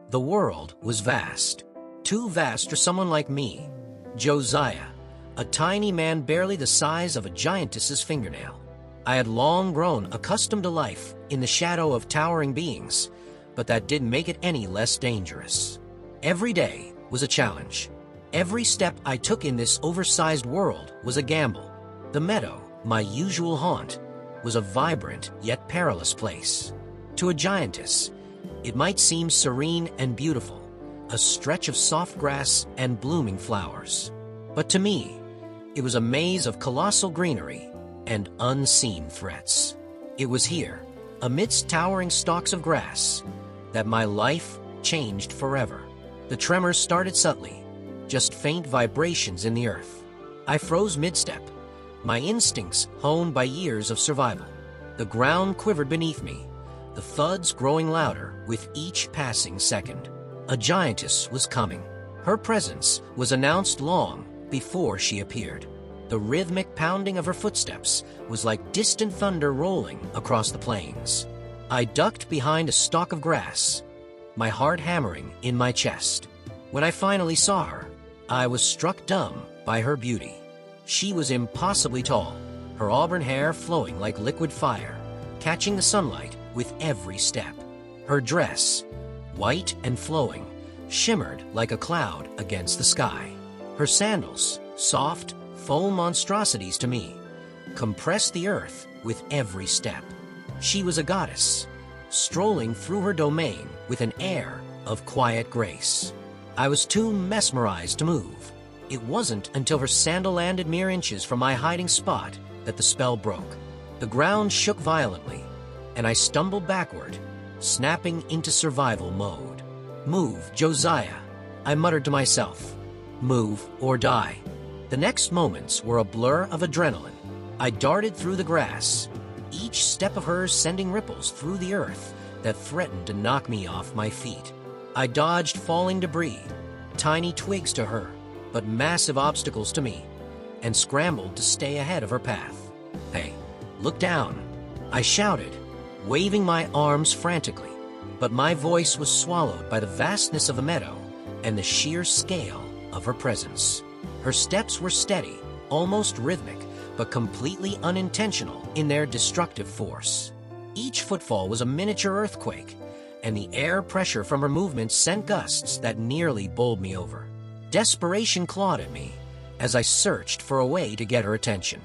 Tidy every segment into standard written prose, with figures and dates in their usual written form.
The world was vast. Too vast for someone like me, Josiah, a tiny man barely the size of a giantess's fingernail. I had long grown accustomed to life in the shadow of towering beings, but that didn't make it any less dangerous. Every day was a challenge. Every step I took in this oversized world was a gamble. The meadow, my usual haunt, was a vibrant yet perilous place. To a giantess, it might seem serene and beautiful, a stretch of soft grass and blooming flowers. But to me, it was a maze of colossal greenery and unseen threats. It was here, amidst towering stalks of grass, that my life changed forever. The tremors started subtly, just faint vibrations in the earth. I froze mid-step, my instincts honed by years of survival. The ground quivered beneath me, the thuds growing louder with each passing second. A giantess was coming. Her presence was announced long before she appeared. The rhythmic pounding of her footsteps was like distant thunder rolling across the plains. I ducked behind a stalk of grass, my heart hammering in my chest. When I finally saw her, I was struck dumb by her beauty. She was impossibly tall, her auburn hair flowing like liquid fire, catching the sunlight with every step. Her dress, white and flowing, shimmered like a cloud against the sky. Her sandals, soft, foam monstrosities to me, compressed the earth with every step. She was a goddess, strolling through her domain with an air of quiet grace. I was too mesmerized to move. It wasn't until her sandal landed mere inches from my hiding spot that the spell broke. The ground shook violently, and I stumbled backward, snapping into survival mode. "Move, Josiah," I muttered to myself. "Move or die." The next moments were a blur of adrenaline. I darted through the grass, each step of hers sending ripples through the earth that threatened to knock me off my feet. I dodged falling debris, tiny twigs to her, but massive obstacles to me, and scrambled to stay ahead of her path. "Hey, look down," I shouted, waving my arms frantically, but my voice was swallowed by the vastness of the meadow and the sheer scale of her presence. Her steps were steady, almost rhythmic, but completely unintentional in their destructive force. Each footfall was a miniature earthquake, and the air pressure from her movements sent gusts that nearly bowled me over. Desperation clawed at me as I searched for a way to get her attention.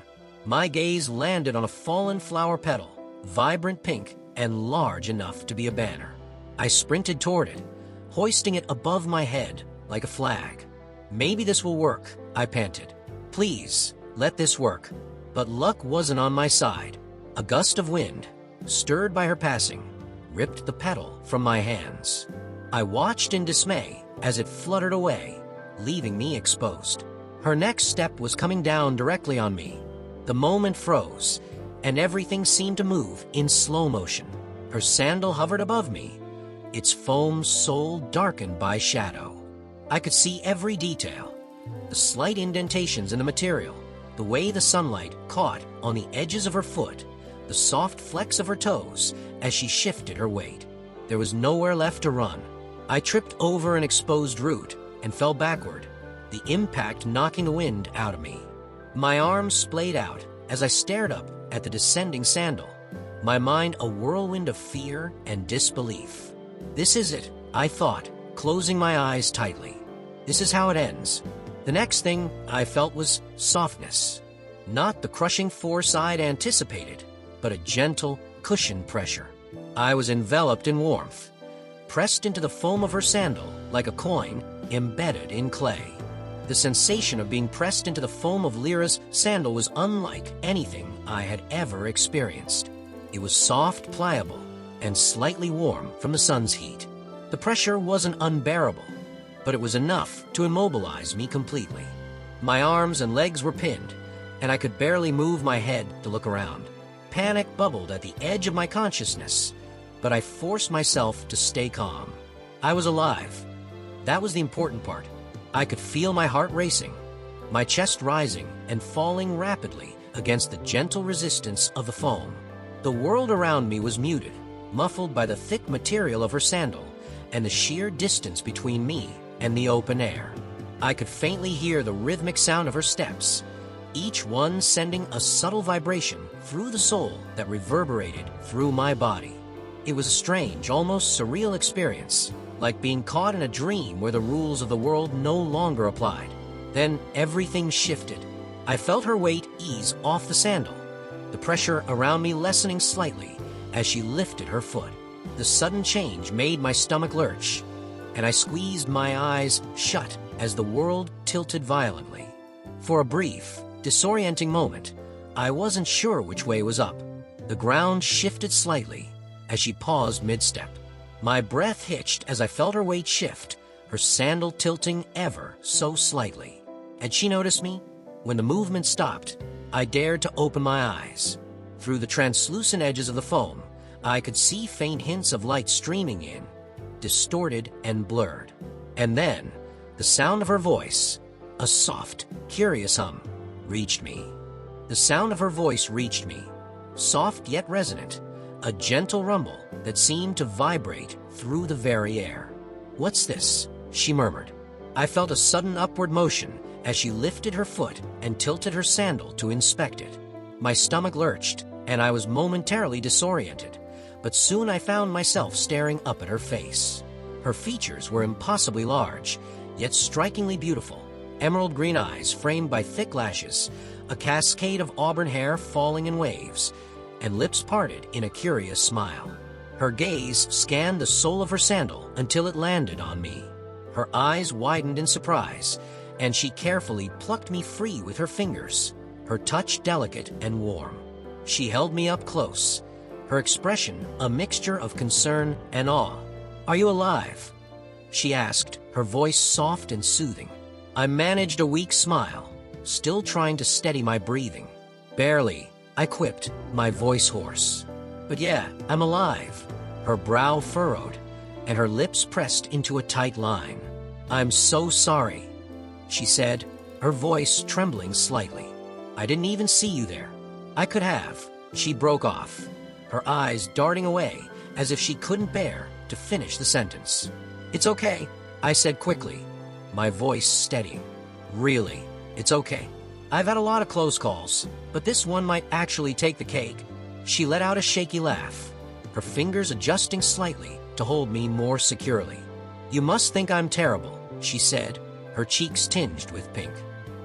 My gaze landed on a fallen flower petal, vibrant pink and large enough to be a banner. I sprinted toward it, hoisting it above my head like a flag. "Maybe this will work," I panted. "Please, let this work." But luck wasn't on my side. A gust of wind, stirred by her passing, ripped the petal from my hands. I watched in dismay as it fluttered away, leaving me exposed. Her next step was coming down directly on me. The moment froze, and everything seemed to move in slow motion. Her sandal hovered above me, its foam sole darkened by shadow. I could see every detail, the slight indentations in the material, the way the sunlight caught on the edges of her foot, the soft flecks of her toes as she shifted her weight. There was nowhere left to run. I tripped over an exposed root and fell backward, the impact knocking the wind out of me. My arms splayed out as I stared up at the descending sandal, my mind a whirlwind of fear and disbelief. "This is it," I thought, closing my eyes tightly. "This is how it ends." The next thing I felt was softness. Not the crushing force I'd anticipated, but a gentle, cushioned pressure. I was enveloped in warmth, pressed into the foam of her sandal like a coin embedded in clay. The sensation of being pressed into the foam of Lyra's sandal was unlike anything I had ever experienced. It was soft, pliable, and slightly warm from the sun's heat. The pressure wasn't unbearable, but it was enough to immobilize me completely. My arms and legs were pinned, and I could barely move my head to look around. Panic bubbled at the edge of my consciousness, but I forced myself to stay calm. I was alive. That was the important part. I could feel my heart racing, my chest rising and falling rapidly against the gentle resistance of the foam. The world around me was muted, muffled by the thick material of her sandal and the sheer distance between me and the open air. I could faintly hear the rhythmic sound of her steps, each one sending a subtle vibration through the soul that reverberated through my body. It was a strange, almost surreal experience, like being caught in a dream where the rules of the world no longer applied. Then everything shifted. I felt her weight ease off the sandal, the pressure around me lessening slightly as she lifted her foot. The sudden change made my stomach lurch, and I squeezed my eyes shut as the world tilted violently. For a brief, disorienting moment, I wasn't sure which way was up. The ground shifted slightly as she paused mid-step. My breath hitched as I felt her weight shift, her sandal tilting ever so slightly. Had she noticed me? When the movement stopped, I dared to open my eyes. Through the translucent edges of the foam, I could see faint hints of light streaming in, distorted and blurred. And then, the sound of her voice, a soft, curious hum, reached me. The sound of her voice reached me, soft yet resonant, a gentle rumble that seemed to vibrate through the very air. "What's this?" she murmured. I felt a sudden upward motion as she lifted her foot and tilted her sandal to inspect it. My stomach lurched, and I was momentarily disoriented, but soon I found myself staring up at her face. Her features were impossibly large, yet strikingly beautiful. Emerald green eyes framed by thick lashes, a cascade of auburn hair falling in waves, and lips parted in a curious smile. Her gaze scanned the sole of her sandal until it landed on me. Her eyes widened in surprise, and she carefully plucked me free with her fingers, her touch delicate and warm. She held me up close, her expression a mixture of concern and awe. "Are you alive?" she asked, her voice soft and soothing. I managed a weak smile, still trying to steady my breathing. "Barely," I quipped, my voice hoarse. "But yeah, I'm alive." Her brow furrowed, and her lips pressed into a tight line. "I'm so sorry," she said, her voice trembling slightly. "I didn't even see you there. I could have." She broke off, her eyes darting away as if she couldn't bear to finish the sentence. "It's okay," I said quickly, my voice steadying. "Really, it's okay. I've had a lot of close calls, but this one might actually take the cake." She let out a shaky laugh, her fingers adjusting slightly to hold me more securely. "You must think I'm terrible," she said, her cheeks tinged with pink.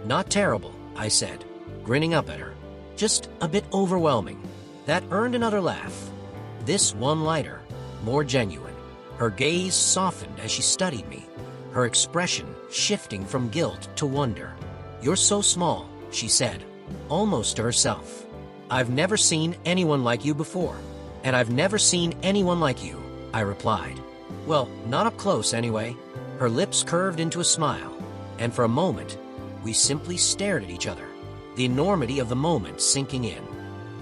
"Not terrible," I said, grinning up at her. "Just a bit overwhelming." That earned another laugh, this one lighter, more genuine. Her gaze softened as she studied me, her expression shifting from guilt to wonder. "You're so small," she said, almost to herself. "I've never seen anyone like you before." "And I've never seen anyone like you," I replied. "Well, not up close anyway." Her lips curved into a smile, and for a moment, we simply stared at each other, the enormity of the moment sinking in.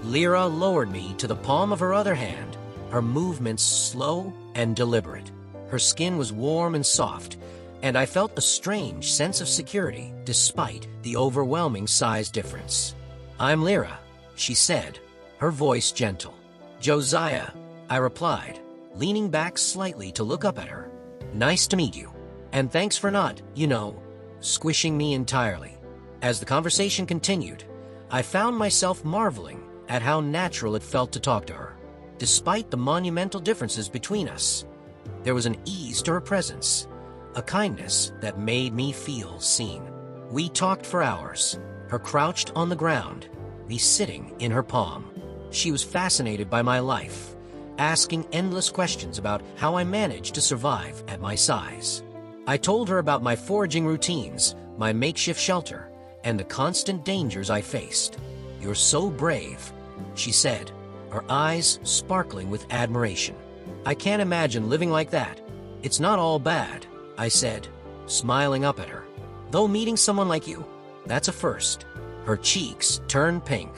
Lyra lowered me to the palm of her other hand, her movements slow and deliberate. Her skin was warm and soft, and I felt a strange sense of security despite the overwhelming size difference. "I'm Lyra," she said, her voice gentle. "Josiah," I replied, leaning back slightly to look up at her. "Nice to meet you. And thanks for not, squishing me entirely." As the conversation continued, I found myself marveling at how natural it felt to talk to her. Despite the monumental differences between us, there was an ease to her presence, a kindness that made me feel seen. We talked for hours, her crouched on the ground, me sitting in her palm. She was fascinated by my life, asking endless questions about how I managed to survive at my size. I told her about my foraging routines, my makeshift shelter, and the constant dangers I faced. "You're so brave," she said, her eyes sparkling with admiration. "I can't imagine living like that." "It's not all bad," I said, smiling up at her. "Though meeting someone like you, that's a first." Her cheeks turned pink.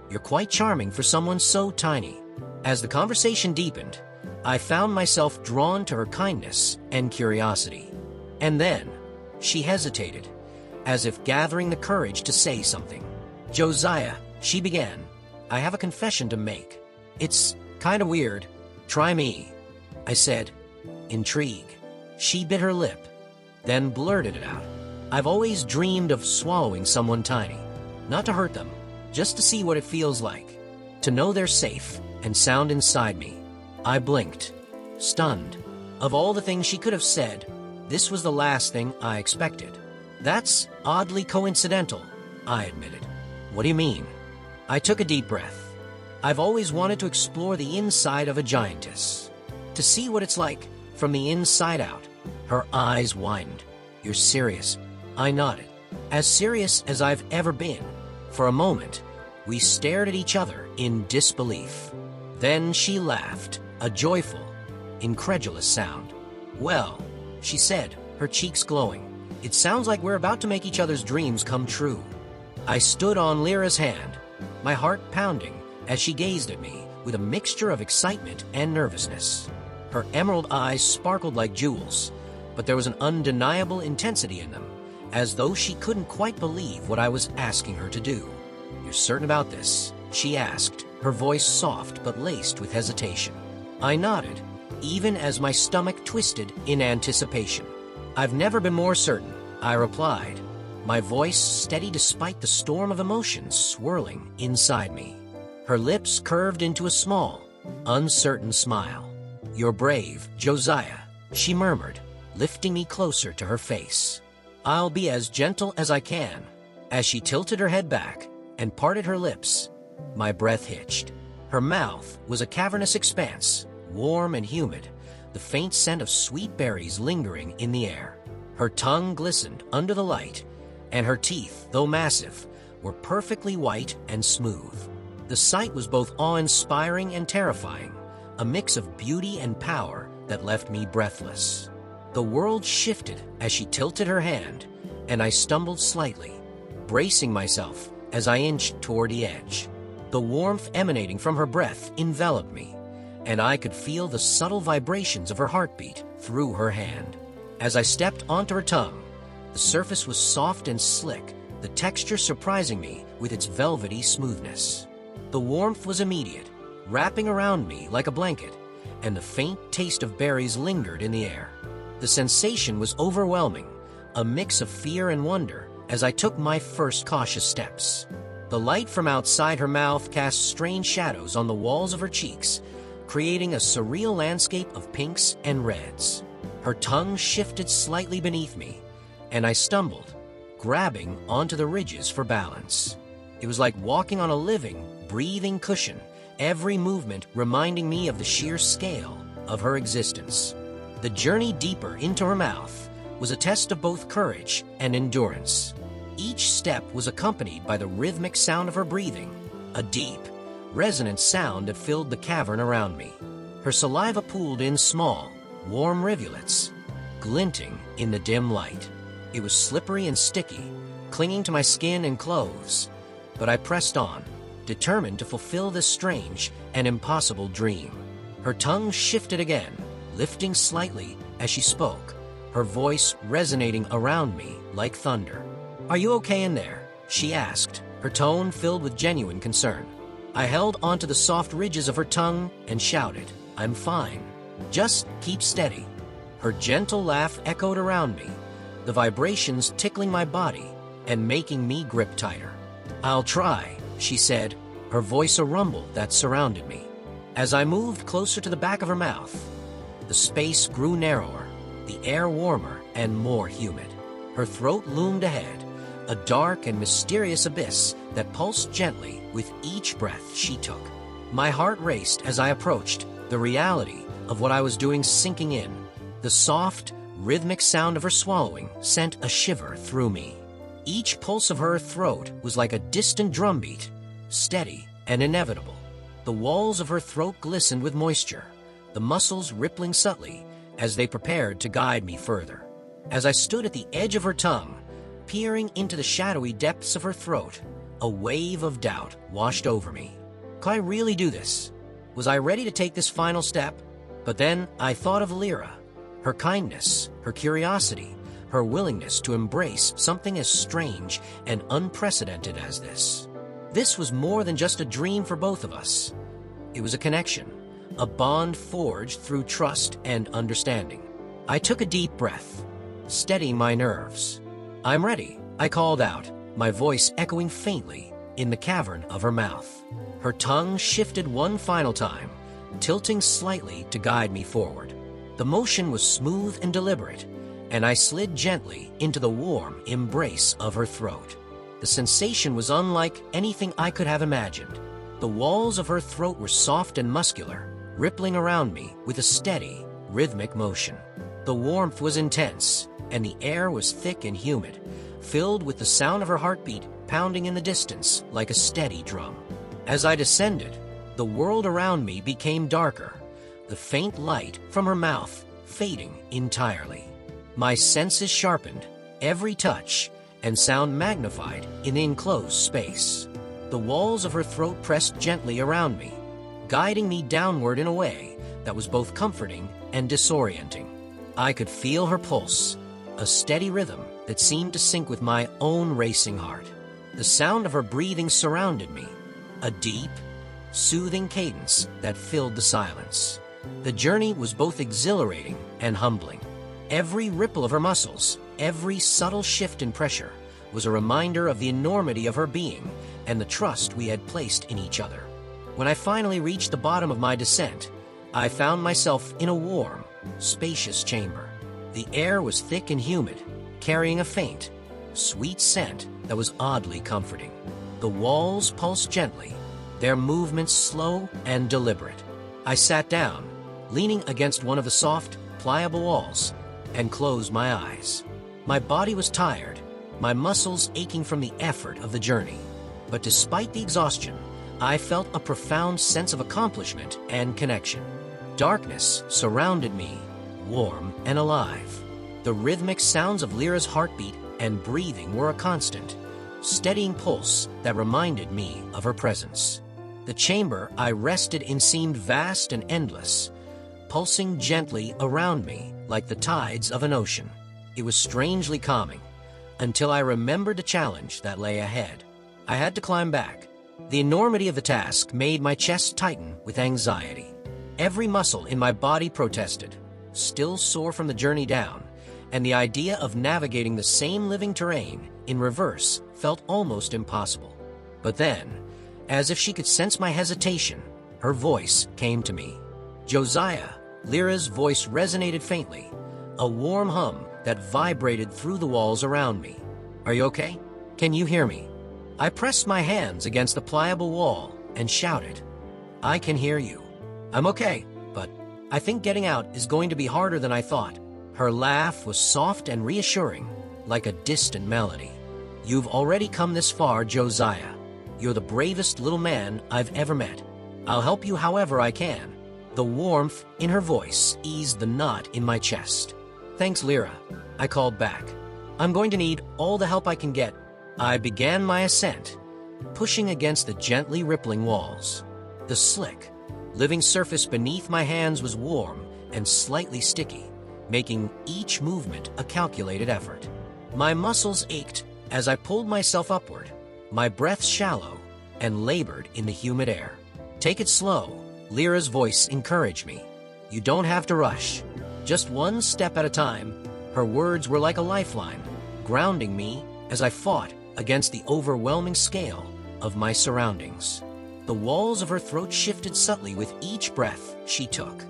"You're quite charming for someone so tiny." As the conversation deepened, I found myself drawn to her kindness and curiosity. And then, she hesitated, as if gathering the courage to say something. "Josiah," she began, "I have a confession to make. It's kinda weird. Try me," I said, intrigue. She bit her lip, then blurted it out. "I've always dreamed of swallowing someone tiny. Not to hurt them, just to see what it feels like. To know they're safe and sound inside me." I blinked, stunned. Of all the things she could have said, this was the last thing I expected. "That's oddly coincidental," I admitted. "What do you mean?" I took a deep breath. "I've always wanted to explore the inside of a giantess. To see what it's like from the inside out." Her eyes widened. "You're serious?" I nodded. "As serious as I've ever been." For a moment, we stared at each other in disbelief. Then she laughed, a joyful, incredulous sound. "Well," she said, her cheeks glowing, "it sounds like we're about to make each other's dreams come true." I stood on Lyra's hand, my heart pounding as she gazed at me with a mixture of excitement and nervousness. Her emerald eyes sparkled like jewels, but there was an undeniable intensity in them, as though she couldn't quite believe what I was asking her to do. "You're certain about this?" she asked, her voice soft but laced with hesitation. I nodded, even as my stomach twisted in anticipation. "I've never been more certain," I replied, my voice steady despite the storm of emotions swirling inside me. Her lips curved into a small, uncertain smile. "You're brave, Josiah," she murmured, lifting me closer to her face. "I'll be as gentle as I can." As she tilted her head back and parted her lips, my breath hitched. Her mouth was a cavernous expanse, warm and humid, the faint scent of sweet berries lingering in the air. Her tongue glistened under the light, and her teeth, though massive, were perfectly white and smooth. The sight was both awe-inspiring and terrifying, a mix of beauty and power that left me breathless. The world shifted as she tilted her hand, and I stumbled slightly, bracing myself as I inched toward the edge. The warmth emanating from her breath enveloped me, and I could feel the subtle vibrations of her heartbeat through her hand. As I stepped onto her tongue, the surface was soft and slick, the texture surprising me with its velvety smoothness. The warmth was immediate, wrapping around me like a blanket, and the faint taste of berries lingered in the air. The sensation was overwhelming, a mix of fear and wonder as I took my first cautious steps. The light from outside her mouth cast strange shadows on the walls of her cheeks, creating a surreal landscape of pinks and reds. Her tongue shifted slightly beneath me, and I stumbled, grabbing onto the ridges for balance. It was like walking on a living, breathing cushion, every movement reminding me of the sheer scale of her existence. The journey deeper into her mouth was a test of both courage and endurance. Each step was accompanied by the rhythmic sound of her breathing, a deep, resonant sound that filled the cavern around me. Her saliva pooled in small, warm rivulets, glinting in the dim light. It was slippery and sticky, clinging to my skin and clothes, but I pressed on, determined to fulfill this strange and impossible dream. Her tongue shifted again, lifting slightly as she spoke, her voice resonating around me like thunder. "Are you okay in there?" she asked, her tone filled with genuine concern. I held onto the soft ridges of her tongue and shouted, "I'm fine. Just keep steady." Her gentle laugh echoed around me, the vibrations tickling my body and making me grip tighter. "I'll try," she said, her voice a rumble that surrounded me. As I moved closer to the back of her mouth, the space grew narrower, the air warmer and more humid. Her throat loomed ahead, a dark and mysterious abyss that pulsed gently with each breath she took. My heart raced as I approached, the reality of what I was doing sinking in. The soft, rhythmic sound of her swallowing sent a shiver through me. Each pulse of her throat was like a distant drumbeat, steady and inevitable. The walls of her throat glistened with moisture, the muscles rippling subtly as they prepared to guide me further. As I stood at the edge of her tongue, peering into the shadowy depths of her throat, a wave of doubt washed over me. Could I really do this? Was I ready to take this final step? But then I thought of Lyra, her kindness, her curiosity, her willingness to embrace something as strange and unprecedented as this. This was more than just a dream for both of us. It was a connection, a bond forged through trust and understanding. I took a deep breath, steadying my nerves. "I'm ready," I called out, my voice echoing faintly in the cavern of her mouth. Her tongue shifted one final time, tilting slightly to guide me forward. The motion was smooth and deliberate, and I slid gently into the warm embrace of her throat. The sensation was unlike anything I could have imagined. The walls of her throat were soft and muscular, rippling around me with a steady, rhythmic motion. The warmth was intense, and the air was thick and humid, filled with the sound of her heartbeat pounding in the distance like a steady drum. As I descended, the world around me became darker, the faint light from her mouth fading entirely. My senses sharpened, every touch and sound magnified in the enclosed space. The walls of her throat pressed gently around me, guiding me downward in a way that was both comforting and disorienting. I could feel her pulse, a steady rhythm that seemed to sync with my own racing heart. The sound of her breathing surrounded me, a deep, soothing cadence that filled the silence. The journey was both exhilarating and humbling. Every ripple of her muscles, every subtle shift in pressure, was a reminder of the enormity of her being and the trust we had placed in each other. When I finally reached the bottom of my descent, I found myself in a warm, spacious chamber. The air was thick and humid, carrying a faint, sweet scent that was oddly comforting. The walls pulsed gently, their movements slow and deliberate. I sat down, leaning against one of the soft, pliable walls, and closed my eyes. My body was tired, my muscles aching from the effort of the journey. But despite the exhaustion, I felt a profound sense of accomplishment and connection. Darkness surrounded me, warm and alive. The rhythmic sounds of Lyra's heartbeat and breathing were a constant, steadying pulse that reminded me of her presence. The chamber I rested in seemed vast and endless, pulsing gently around me like the tides of an ocean. It was strangely calming, until I remembered the challenge that lay ahead. I had to climb back. The enormity of the task made my chest tighten with anxiety. Every muscle in my body protested, still sore from the journey down, and the idea of navigating the same living terrain in reverse felt almost impossible. But then, as if she could sense my hesitation, her voice came to me. "Josiah," Lyra's voice resonated faintly, a warm hum that vibrated through the walls around me. "Are you okay? Can you hear me?" I pressed my hands against the pliable wall and shouted, "I can hear you. I'm okay, but I think getting out is going to be harder than I thought." Her laugh was soft and reassuring, like a distant melody. "You've already come this far, Josiah. You're the bravest little man I've ever met. I'll help you however I can." The warmth in her voice eased the knot in my chest. "Thanks, Lyra," I called back. "I'm going to need all the help I can get." I began my ascent, pushing against the gently rippling walls. The slick, living surface beneath my hands was warm and slightly sticky, making each movement a calculated effort. My muscles ached as I pulled myself upward, my breath shallow and labored in the humid air. "Take it slow," Lyra's voice encouraged me. "You don't have to rush, just one step at a time." Her words were like a lifeline, grounding me as I fought against the overwhelming scale of my surroundings. The walls of her throat shifted subtly with each breath she took,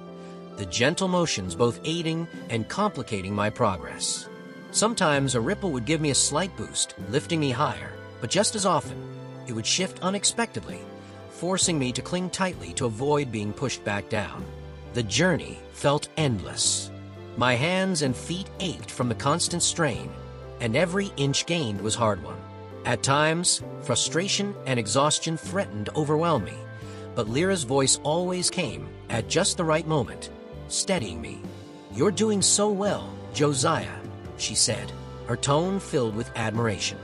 the gentle motions both aiding and complicating my progress. Sometimes a ripple would give me a slight boost, lifting me higher, but just as often, it would shift unexpectedly, forcing me to cling tightly to avoid being pushed back down. The journey felt endless. My hands and feet ached from the constant strain, and every inch gained was hard-won. At times, frustration and exhaustion threatened to overwhelm me, but Lyra's voice always came at just the right moment, steadying me. "You're doing so well, Josiah," she said, her tone filled with admiration.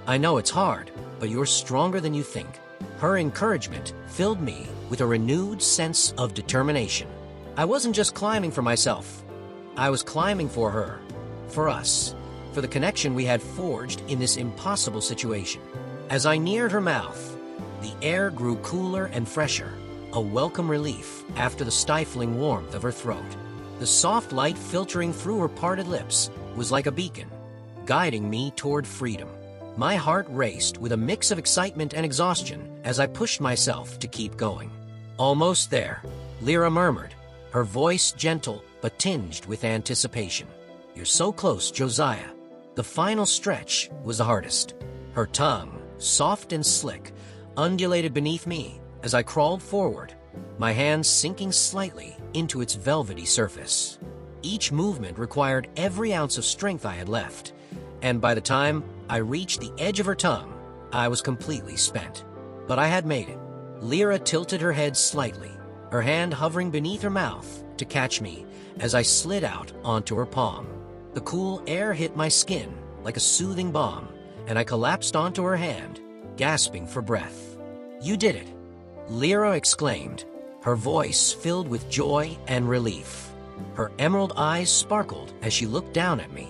"I know it's hard, but you're stronger than you think." Her encouragement filled me with a renewed sense of determination. I wasn't just climbing for myself. I was climbing for her, for us, for the connection we had forged in this impossible situation. As I neared her mouth, the air grew cooler and fresher, a welcome relief after the stifling warmth of her throat. The soft light filtering through her parted lips was like a beacon, guiding me toward freedom. My heart raced with a mix of excitement and exhaustion as I pushed myself to keep going. Almost there, Lyra murmured, her voice gentle but tinged with anticipation. "You're so close, Josiah." The final stretch was the hardest. Her tongue, soft and slick, undulated beneath me as I crawled forward, my hands sinking slightly into its velvety surface. Each movement required every ounce of strength I had left, and by the time I reached the edge of her tongue, I was completely spent. But I had made it. Lyra tilted her head slightly, her hand hovering beneath her mouth to catch me as I slid out onto her palm. The cool air hit my skin like a soothing balm, and I collapsed onto her hand, gasping for breath. "You did it!" Lyra exclaimed, her voice filled with joy and relief. Her emerald eyes sparkled as she looked down at me,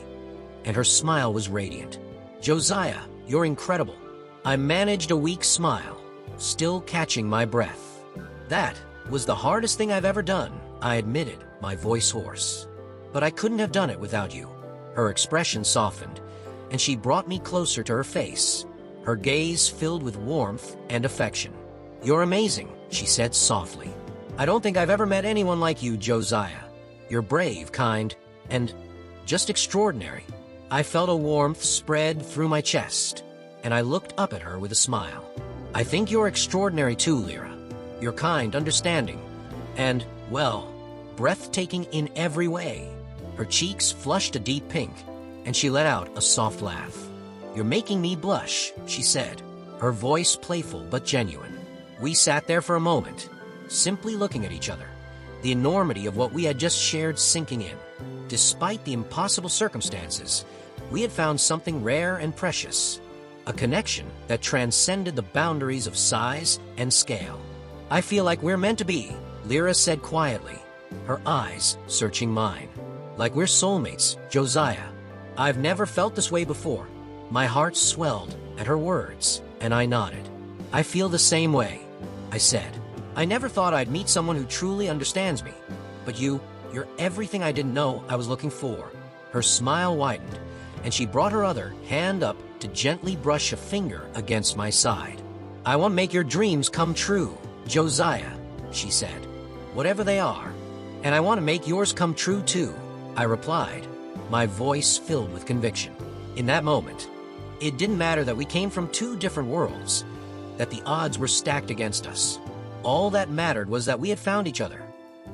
and her smile was radiant. "Josiah, you're incredible." I managed a weak smile, still catching my breath. "That was the hardest thing I've ever done," I admitted, my voice hoarse. "But I couldn't have done it without you." Her expression softened, and she brought me closer to her face, her gaze filled with warmth and affection. "You're amazing," she said softly. "I don't think I've ever met anyone like you, Josiah. You're brave, kind, and just extraordinary." I felt a warmth spread through my chest, and I looked up at her with a smile. "I think you're extraordinary too, Lyra. You're kind, understanding, and, well, breathtaking in every way." Her cheeks flushed a deep pink, and she let out a soft laugh. "You're making me blush," she said, her voice playful but genuine. We sat there for a moment, simply looking at each other, the enormity of what we had just shared sinking in. Despite the impossible circumstances, we had found something rare and precious, a connection that transcended the boundaries of size and scale. "I feel like we're meant to be," Lyra said quietly, her eyes searching mine. "Like we're soulmates, Josiah." I've never felt this way before. My heart swelled at her words, and I nodded. "I feel the same way," I said. "I never thought I'd meet someone who truly understands me, but you're everything I didn't know I was looking for." Her smile widened, and she brought her other hand up to gently brush a finger against my side. "I want to make your dreams come true, Josiah," she said, "whatever they are. And I want to make yours come true too," I replied, my voice filled with conviction. In that moment, it didn't matter that we came from two different worlds, that the odds were stacked against us. All that mattered was that we had found each other,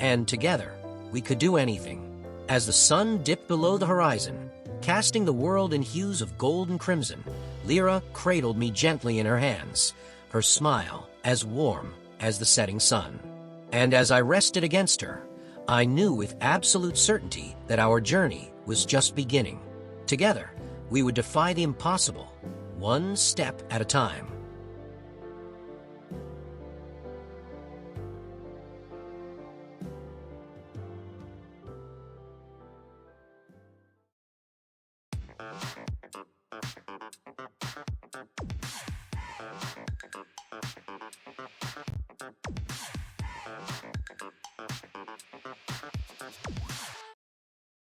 and together, we could do anything. As the sun dipped below the horizon, casting the world in hues of gold and crimson, Lyra cradled me gently in her hands, her smile as warm as the setting sun. And as I rested against her, I knew with absolute certainty that our journey was just beginning. Together, we would defy the impossible, one step at a time.